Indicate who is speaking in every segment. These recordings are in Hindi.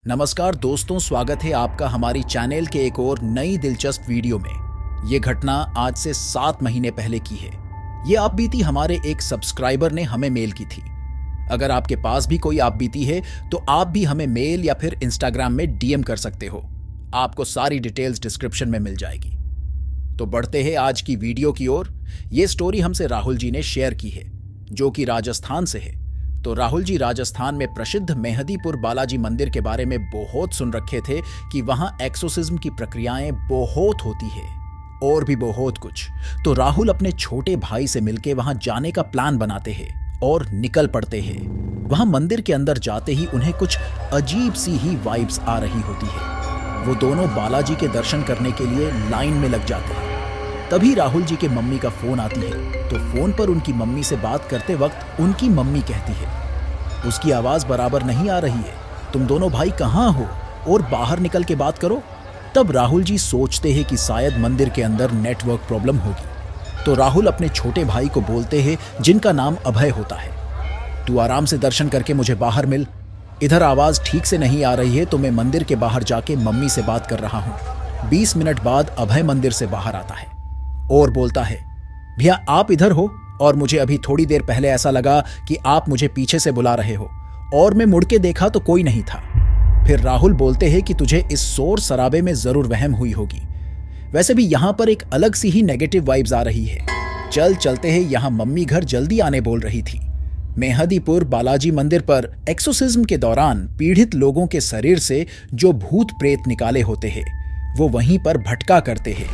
Speaker 1: नमस्कार दोस्तों, स्वागत है आपका हमारी चैनल के एक और नई दिलचस्प वीडियो में। ये घटना आज से 7 महीने पहले की है। ये आप बीती हमारे एक सब्सक्राइबर ने हमें मेल की थी। अगर आपके पास भी कोई आप बीती है तो आप भी हमें मेल या फिर इंस्टाग्राम में डीएम कर सकते हो। आपको सारी डिटेल्स डिस्क्रिप्शन में मिल जाएगी। तो बढ़ते हैं आज की वीडियो की ओर। ये स्टोरी हमसे राहुल जी ने शेयर की है, जो कि राजस्थान से है। तो राहुल जी राजस्थान में प्रसिद्ध मेहदीपुर बालाजी मंदिर के बारे में बहुत सुन रखे थे कि वहां एक्सोर्सिज्म की प्रक्रियाएं बहुत होती है और भी बहुत कुछ। तो राहुल अपने छोटे भाई से मिलके वहां जाने का प्लान बनाते हैं और निकल पड़ते हैं। वहां मंदिर के अंदर जाते ही उन्हें कुछ अजीब सी ही वाइब्स आ रही होती है। वो दोनों बालाजी के दर्शन करने के लिए लाइन में लग जाते हैं। तभी राहुल जी के मम्मी का फोन आती है। तो फोन पर उनकी मम्मी से बात करते वक्त उनकी मम्मी कहती है, उसकी आवाज बराबर नहीं आ रही है, तुम दोनों भाई कहाँ हो और बाहर निकल के बात करो। तब राहुल जी सोचते हैं कि शायद मंदिर के अंदर नेटवर्क प्रॉब्लम होगी। तो राहुल अपने छोटे भाई को बोलते हैं, जिनका नाम अभय होता है, तू आराम से दर्शन करके मुझे बाहर मिल। इधर आवाज ठीक से नहीं आ रही है तो मैं मंदिर के बाहर जाके मम्मी से बात कर रहा हूँ। 20 मिनट बाद अभय मंदिर से बाहर आता है और बोलता है, भैया आप इधर हो और मुझे अभी थोड़ी देर पहले ऐसा लगा कि आप मुझे पीछे से बुला रहे हो और मैं मुड़ के देखा तो कोई नहीं था। फिर राहुल बोलते हैं कि तुझे इस शोर शराबे में जरूर वहम हुई होगी। वैसे भी यहाँ पर एक अलग सी ही नेगेटिव वाइब्स आ रही है। चल चलते हैं, यहाँ मम्मी घर जल्दी आने बोल रही थी। मेहदीपुर बालाजी मंदिर पर एक्सोर्सिज्म के दौरान पीड़ित लोगों के शरीर से जो भूत प्रेत निकाले होते हैं वो वहीं पर भटका करते हैं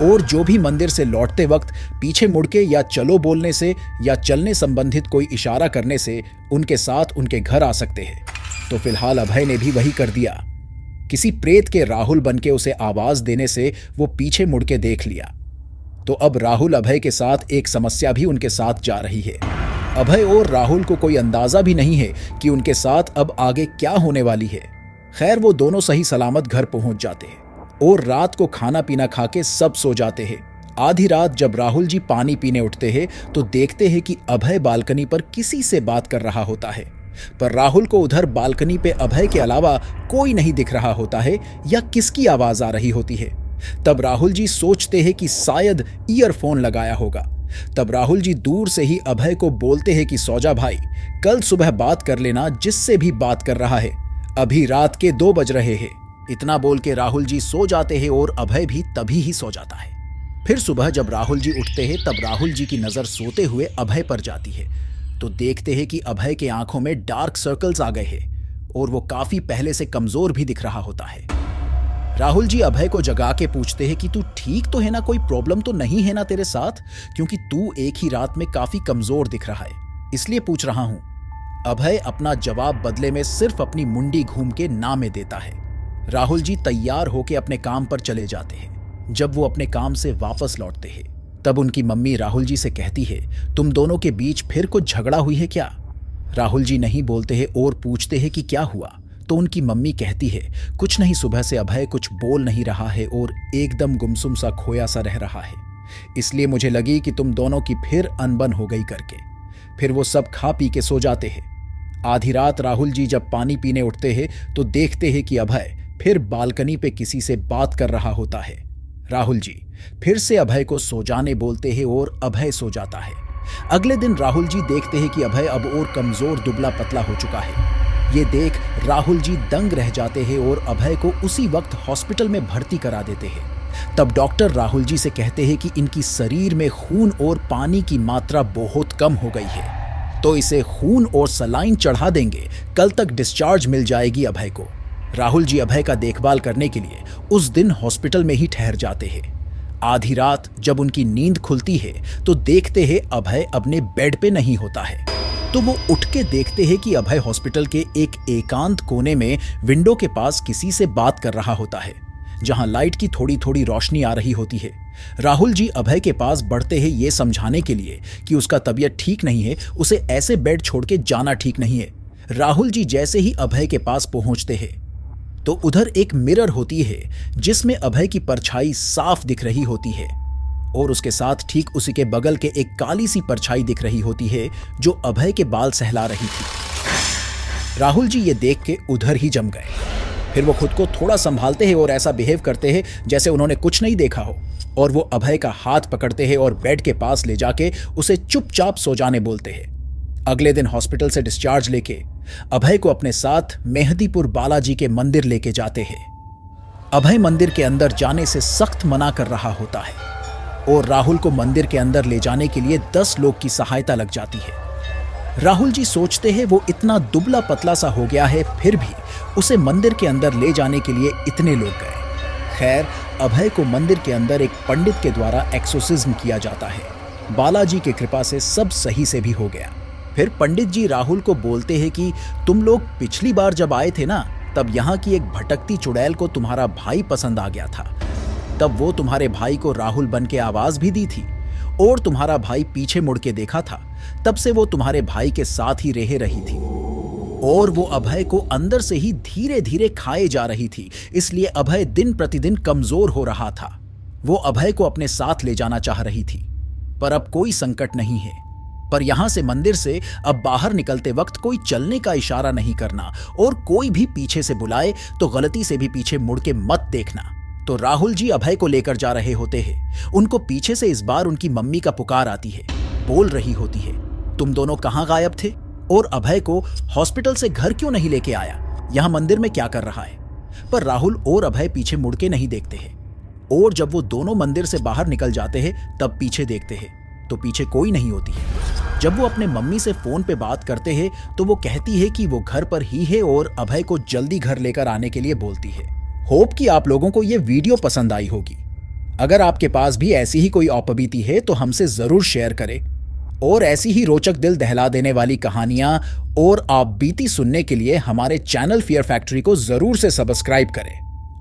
Speaker 1: और जो भी मंदिर से लौटते वक्त पीछे मुड़ के या चलो बोलने से या चलने संबंधित कोई इशारा करने से उनके साथ उनके घर आ सकते हैं। तो फिलहाल अभय ने भी वही कर दिया। किसी प्रेत के राहुल बनके उसे आवाज देने से वो पीछे मुड़ के देख लिया। तो अब राहुल अभय के साथ एक समस्या भी उनके साथ जा रही है। अभय और राहुल को कोई अंदाजा भी नहीं है कि उनके साथ अब आगे क्या होने वाली है। खैर, वो दोनों सही सलामत घर पहुंच जाते हैं और रात को खाना पीना खा के सब सो जाते हैं। आधी रात जब राहुल जी पानी पीने उठते हैं तो देखते हैं कि अभय बालकनी पर किसी से बात कर रहा होता है। पर राहुल को उधर बालकनी पे अभय के अलावा कोई नहीं दिख रहा होता है या किसकी आवाज आ रही होती है। तब राहुल जी सोचते हैं कि शायद ईयरफोन लगाया होगा। तब राहुल जी दूर से ही अभय को बोलते हैं कि सो जा भाई, कल सुबह बात कर लेना जिससे भी बात कर रहा है, अभी रात के 2 बज रहे हैं। इतना बोल के राहुल जी सो जाते हैं और अभय भी तभी ही सो जाता है। फिर सुबह जब राहुल जी उठते हैं तब राहुल जी की नजर सोते हुए अभय पर जाती है। तो देखते हैं कि अभय के आंखों में डार्क सर्कल्स आ गए हैं और वो काफी पहले से कमजोर भी दिख रहा होता है। राहुल जी अभय को जगा के पूछते हैं कि तू ठीक तो है ना, कोई प्रॉब्लम तो नहीं है ना तेरे साथ, क्योंकि तू एक ही रात में काफी कमजोर दिख रहा है, इसलिए पूछ रहा हूं। अभय अपना जवाब बदले में सिर्फ अपनी मुंडी घूम के ना में देता है। राहुल जी तैयार होके अपने काम पर चले जाते हैं। जब वो अपने काम से वापस लौटते हैं तब उनकी मम्मी राहुल जी से कहती है, तुम दोनों के बीच फिर कुछ झगड़ा हुई है क्या? राहुल जी नहीं बोलते हैं और पूछते हैं कि क्या हुआ। तो उनकी मम्मी कहती है, कुछ नहीं, सुबह से अभय कुछ बोल नहीं रहा है और एकदम गुमसुम सा खोया सा रह रहा है, इसलिए मुझे लगी कि तुम दोनों की फिर अनबन हो गई करके। फिर वो सब खा पी के सो जाते हैं। आधी रात राहुल जी जब पानी पीने उठते हैं तो देखते हैं कि अभय फिर बालकनी पे किसी से बात कर रहा होता है। राहुल जी फिर से अभय को सो जाने बोलते हैं और अभय सो जाता है। अगले दिन राहुल जी देखते हैं कि अभय अब और कमजोर दुबला पतला हो चुका है। ये देख राहुल जी दंग रह जाते हैं और अभय को उसी वक्त हॉस्पिटल में भर्ती करा देते हैं। तब डॉक्टर राहुल जी से कहते हैं कि इनकी शरीर में खून और पानी की मात्रा बहुत कम हो गई है, तो इसे खून और सलाइन चढ़ा देंगे, कल तक डिस्चार्ज मिल जाएगी अभय को। राहुल जी अभय का देखभाल करने के लिए उस दिन हॉस्पिटल में ही ठहर जाते हैं। आधी रात जब उनकी नींद खुलती है तो देखते हैं अभय अपने बेड पे नहीं होता है। तो वो उठ के देखते हैं कि अभय हॉस्पिटल के एक एकांत कोने में विंडो के पास किसी से बात कर रहा होता है, जहां लाइट की थोड़ी थोड़ी रोशनी आ रही होती है। राहुल जी अभय के पास बढ़ते हैं ये समझाने के लिए कि उसका तबीयत ठीक नहीं है, उसे ऐसे बेड छोड़ के जाना ठीक नहीं है। राहुल जी जैसे ही अभय के पास पहुंचते हैं तो उधर एक मिरर होती है जिसमें अभय की परछाई साफ दिख रही होती है और उसके साथ ठीक उसी के बगल के एक काली सी परछाई दिख रही होती है जो अभय के बाल सहला रही थी। राहुल जी ये देख के उधर ही जम गए। फिर वो खुद को थोड़ा संभालते हैं और ऐसा बिहेव करते हैं जैसे उन्होंने कुछ नहीं देखा हो, और वो अभय का हाथ पकड़ते हैं और बेड के पास ले जाके उसे चुपचाप सो जाने बोलते हैं। अगले दिन हॉस्पिटल से डिस्चार्ज लेके अभय को अपने साथ मेहदीपुर बालाजी के मंदिर लेके जाते हैं। अभय मंदिर के अंदर जाने से सख्त मना कर रहा होता है और राहुल को मंदिर के अंदर ले जाने के लिए 10 लोग की सहायता लग जाती है। राहुल जी सोचते हैं वो इतना दुबला पतला सा हो गया है, फिर भी उसे मंदिर के अंदर ले जाने के लिए इतने लोग गए। खैर, अभय को मंदिर के अंदर एक पंडित के द्वारा एक्सोर्सिज्म किया जाता है। बालाजी की कृपा से सब सही से भी हो गया। फिर पंडित जी राहुल को बोलते हैं कि तुम लोग पिछली बार जब आए थे ना, तब यहाँ की एक भटकती चुड़ैल को तुम्हारा भाई पसंद आ गया था। तब वो तुम्हारे भाई को राहुल बन के आवाज भी दी थी और तुम्हारा भाई पीछे मुड़ के देखा था। तब से वो तुम्हारे भाई के साथ ही रह रही थी और वो अभय को अंदर से ही धीरे धीरे खाए जा रही थी, इसलिए अभय दिन प्रतिदिन कमजोर हो रहा था। वो अभय को अपने साथ ले जाना चाह रही थी, पर अब कोई संकट नहीं है। पर यहां से मंदिर से अब बाहर निकलते वक्त कोई चलने का इशारा नहीं करना, और कोई भी पीछे से बुलाए तो गलती से भी पीछे मुड़ के मत देखना। तो राहुल जी अभय को लेकर जा रहे होते हैं। उनको पीछे से इस बार उनकी मम्मी का पुकार आती है। बोल रही होती है, तुम दोनों कहां गायब थे और अभय को हॉस्पिटल से घर क्यों नहीं लेके आया? यहां मंदिर में क्या कर रहा है? पर राहुल और अभय पीछे मुड़ के नहीं देखते हैं, और जब वो दोनों मंदिर से बाहर निकल जाते हैं तब पीछे देखते हैं तो पीछे कोई नहीं होती है। जब वो अपने मम्मी से फोन पे बात करते हैं तो वो कहती है कि वो घर पर ही है और अभय को जल्दी घर लेकर आने के लिए बोलती है। होप कि आप लोगों को ये वीडियो पसंद आई होगी। अगर आपके पास भी ऐसी ही कोई औपबीती है तो हमसे जरूर शेयर करें, और ऐसी ही रोचक दिल दहला देने वाली कहानियां और आप बीती सुनने के लिए हमारे चैनल फियर फैक्ट्री को जरूर से सब्सक्राइब करें,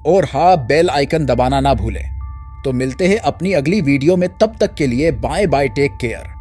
Speaker 1: और हाँ, बेल आइकन दबाना ना भूलें। तो मिलते हैं अपनी अगली वीडियो में, तब तक के लिए बाय बाय, टेक केयर।